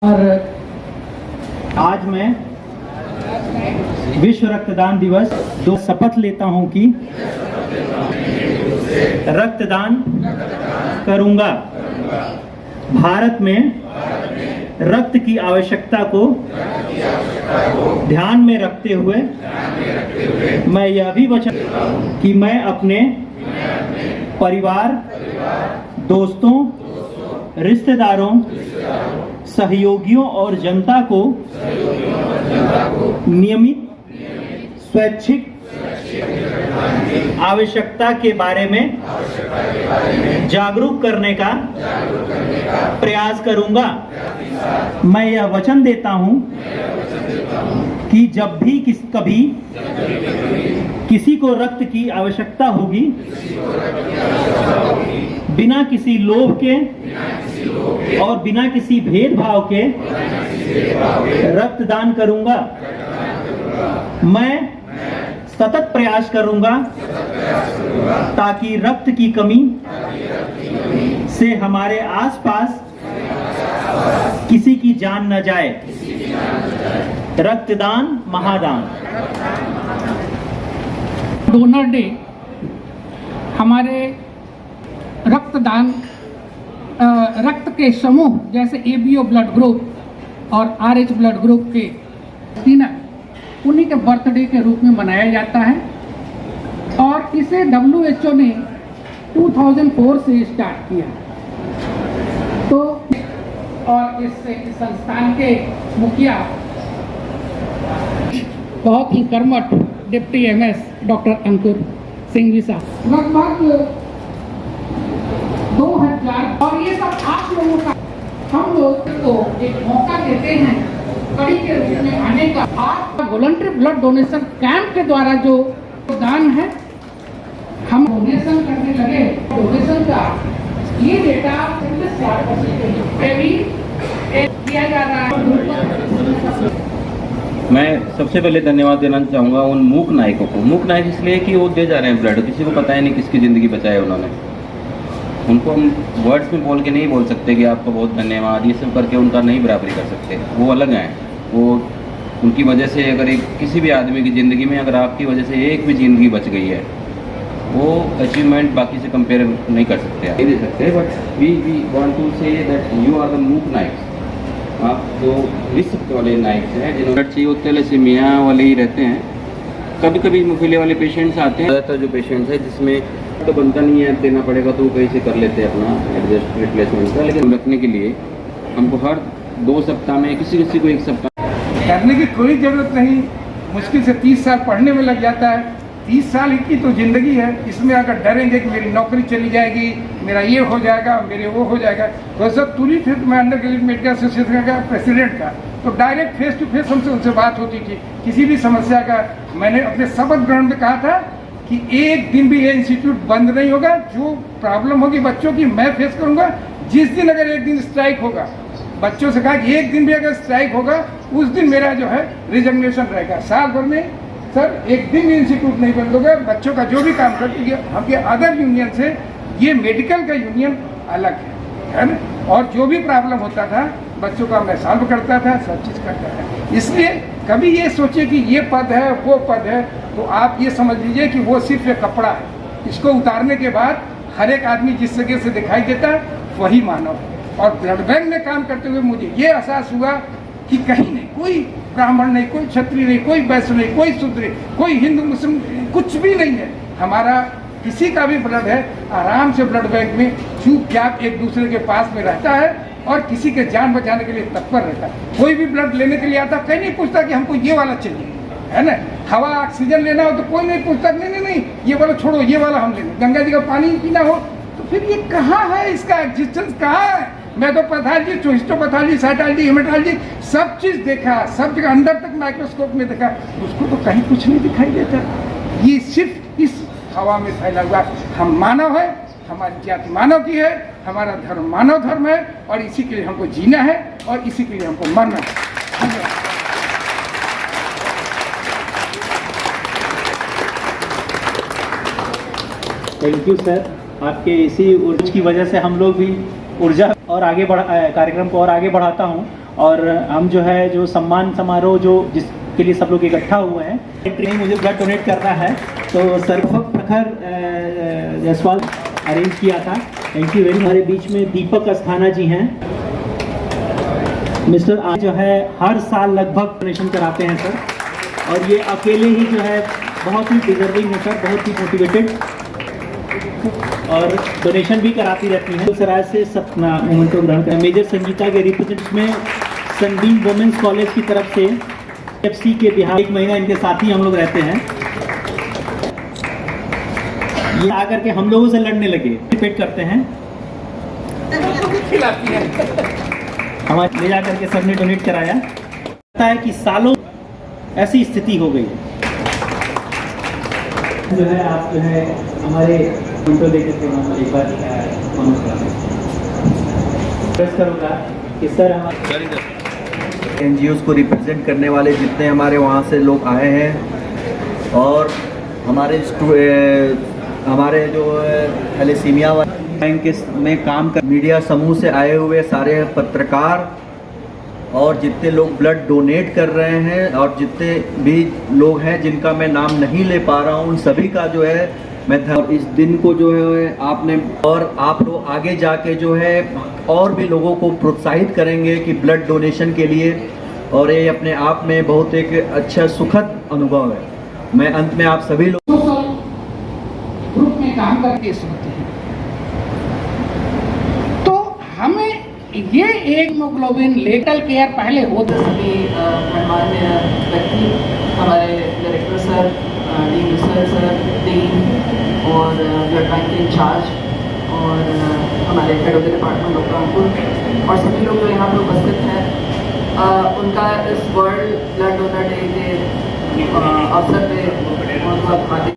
और आज मैं विश्व रक्तदान दिवस दो शपथ लेता हूं कि रक्तदान करूंगा। भारत में रक्त की आवश्यकता को ध्यान में रखते हुए मैं यह भी वचन कि मैं अपने परिवार, दोस्तों, रिश्तेदारों, सहयोगियों और जनता को नियमित स्वैच्छिक आवश्यकता के बारे में जागरूक करने का प्रयास करूंगा। मैं यह वचन देता हूं कि जब भी कभी किसी को रक्त की आवश्यकता होगी, बिना किसी लोभ के और बिना किसी भेदभाव के रक्तदान करूंगा। मैं सतत प्रयास करूंगा ताकि रक्त की कमी से हमारे आसपास किसी की जान न जाए। रक्तदान महादान। डोनर डे हमारे रक्तदान रक्त के समूह जैसे एबीओ ब्लड ग्रुप और आरएच ब्लड ग्रुप के डिनर उन्हीं के बर्थडे के रूप में मनाया जाता है और इसे WHO ने 2004 से स्टार्ट किया। तो और इस संस्थान के मुखिया बहुत ही कर्मठ डिप्टी MS डॉक्टर अंकुर सिंह जी साहब लगभग 2000 और ये सब आप लोगों का हम लोग को एक मौका देते हैं कड़ी के रूप में आने का। आज वॉलंटरी ब्लड डोनेशन कैंप के द्वारा जो दान है हम डोनेशन करने लगे। डोनेशन का ये डेटा किया जा रहा है। मैं सबसे पहले धन्यवाद देना चाहूँगा उन मूक नायकों को। मूक नायक इसलिए कि वो दे जा रहे हैं ब्लड, किसी को पता ही नहीं किसकी ज़िंदगी बचाई उन्होंने। उनको हम वर्ड्स में बोल के नहीं बोल सकते कि आपको बहुत धन्यवाद, ये सब करके उनका नहीं बराबरी कर सकते। वो अलग हैं। वो उनकी वजह से अगर एक किसी भी आदमी की ज़िंदगी में अगर आपकी वजह से एक भी ज़िंदगी बच गई है, वो अचीवमेंट बाकी से कंपेयर नहीं कर सकते, नहीं दे सकते। But we want to say that you are the मूक नायक्स। आप जो विश्व वाले नायक हैं जिन्होंने चाहिए वो थैलेसीमिया वाले ही रहते हैं। कभी कभी हिमोफीलिया वाले पेशेंट्स आते हैं। ज़्यादातर जो पेशेंट्स हैं जिसमें तो बनता नहीं है देना पड़ेगा तो वो कहीं से कर लेते हैं अपना एडजस्ट रिप्लेसमेंट का, लेकिन रखने के लिए हमको हर 2 सप्ताह में किसी को 1 सप्ताह करने की कोई ज़रूरत नहीं। मुश्किल से 30 साल पढ़ने में लग जाता है। 30 साल की तो ज़िंदगी है। इसमें अगर डरेंगे कि मेरी नौकरी चली जाएगी, मेरा ये हो जाएगा, मेरे वो हो जाएगा, तो सब तुरंत फिर मैं अंडर ग्रेजुएट मेडिकल एसोसिएशन का प्रेसिडेंट का, तो डायरेक्ट फेस टू फेस हमसे उनसे बात होती थी किसी भी समस्या का। मैंने अपने शपथ ग्रहण में कहा था कि एक दिन भी ये इंस्टीट्यूट बंद नहीं होगा। जो प्रॉब्लम होगी बच्चों की मैं फेस करूंगा। जिस दिन अगर एक दिन स्ट्राइक होगा, बच्चों से कहा कि एक दिन भी अगर स्ट्राइक होगा उस दिन मेरा जो है रिजग्नेशन रहेगा। साल भर में सर एक दिन भी इंस्टीट्यूट नहीं बंद होगा। बच्चों का जो भी काम करती है हमके अदर यूनियन से ये मेडिकल का यूनियन अलग है ना। और जो भी प्रॉब्लम होता था बच्चों का मैं सॉल्व करता था, सब चीज़ करता था। इसलिए कभी ये सोचे कि ये पद है वो पद है, तो आप ये समझ लीजिए कि वो सिर्फ एक कपड़ा है। इसको उतारने के बाद हर एक आदमी जिस जगह से दिखाई देता है वही मानव है। और ब्लड बैंक में काम करते हुए मुझे ये एहसास हुआ कि कहीं नहीं, कोई ब्राह्मण नहीं, कोई क्षत्रिय नहीं, कोई वैश्य नहीं, कोई शूद्र नहीं, कोई हिंदू मुस्लिम कुछ भी नहीं है। हमारा किसी का भी ब्लड है आराम से ब्लड बैंक में चुपचाप एक दूसरे के पास में रहता है और किसी के जान बचाने के लिए तत्पर रहता है। कोई भी ब्लड लेने के लिए आता कहीं नहीं पूछता कि हमको ये वाला चाहिए, है ना। हवा ऑक्सीजन लेना हो तो कोई नहीं पूछता नहीं ये वाला छोड़ो, ये वाला हम लेंगे। गंगा जी का पानी पीना हो तो फिर ये कहाँ है, इसका एग्जिस्टेंस कहाँ है। मैं तो पैथोलॉजी, हिस्टोपैथोलॉजी, साइटोलॉजी, हेमेटोलॉजी सब चीज़ देखा, सब जगह अंदर तक माइक्रोस्कोप में देखा, उसको तो कहीं कुछ नहीं दिखाई देता। ये सिर्फ इस हवा में फैला हुआ। हम मानव है, हमारी जाति मानव की है, हमारा धर्म मानव धर्म है और इसी के लिए हमको जीना है और इसी के लिए हमको मरना है। धन्यवाद। Thank you sir. आपके इसी ऊर्जा की वजह से हम लोग भी ऊर्जा और आगे बढ़ा कार्यक्रम को और आगे बढ़ाता हूँ और हम जो है जो सम्मान समारोह जो जिसके लिए सब लोग इकट्ठा हुए हैं, ट्रेन मुझे ब्लड डोनेट करना है, तो सर्वभक्त प्रखर जायसवाल अरेंज किया था। Thank you very much. हमारे बीच में दीपक अस्थाना जी हैं। मिस्टर आ जो है हर साल लगभग डोनेशन कराते हैं सर, और ये अकेले ही जो है बहुत ही डिजर्विंग है सर, बहुत ही मोटिवेटेड, और डोनेशन भी कराती रहती हैं। सराय से सपना मोमेंटो ग्रहण करें। मेजर संगीता के रिप्रेजेंटेटिव में सनबीम वुमेंस कॉलेज की तरफ से एफसी के बिहार 1 महीना इनके साथ ही हम लोग रहते हैं। ये आकर के हम लोगों से लड़ने लगे, डिपेट करते हैं हमारे ले जाकर के सबने डोनेट कराया। पता है कि सालों ऐसी स्थिति हो गई जो है, आप जो है हमारे उनको लेकर के एक बार करूँगा कि सर हमारे एनजीओ को रिप्रेजेंट करने वाले जितने हमारे वहाँ से लोग आए हैं, और हमारे जो थैलेसीमिया बैंक में काम कर मीडिया समूह से आए हुए सारे पत्रकार और जितने लोग ब्लड डोनेट कर रहे हैं, और जितने भी लोग हैं जिनका मैं नाम नहीं ले पा रहा हूँ, उन सभी का जो है मैं इस दिन को जो है आपने और आप लोग आगे जाके जो है और भी लोगों को प्रोत्साहित करेंगे कि ब्लड डोनेशन के लिए, और ये अपने आप में बहुत एक अच्छा सुखद अनुभव है। मैं अंत में आप सभी लोग ग्रुप में काम करके सोते हैं, तो हमें ये एक हीमोग्लोबिन लेटल केयर पहले होता सभी गणमान्य व्यक्ति, हमारे director sir, dean research sir, dean और ब्लड बैंक के इंचार्ज, और हमारे head of the department doctor Ankur, और सभी लोग जो यहाँ पर उपस्थित हैं, उनका इस वर्ल्ड ब्लड डोनर डे के अवसर पे बहुत बहुत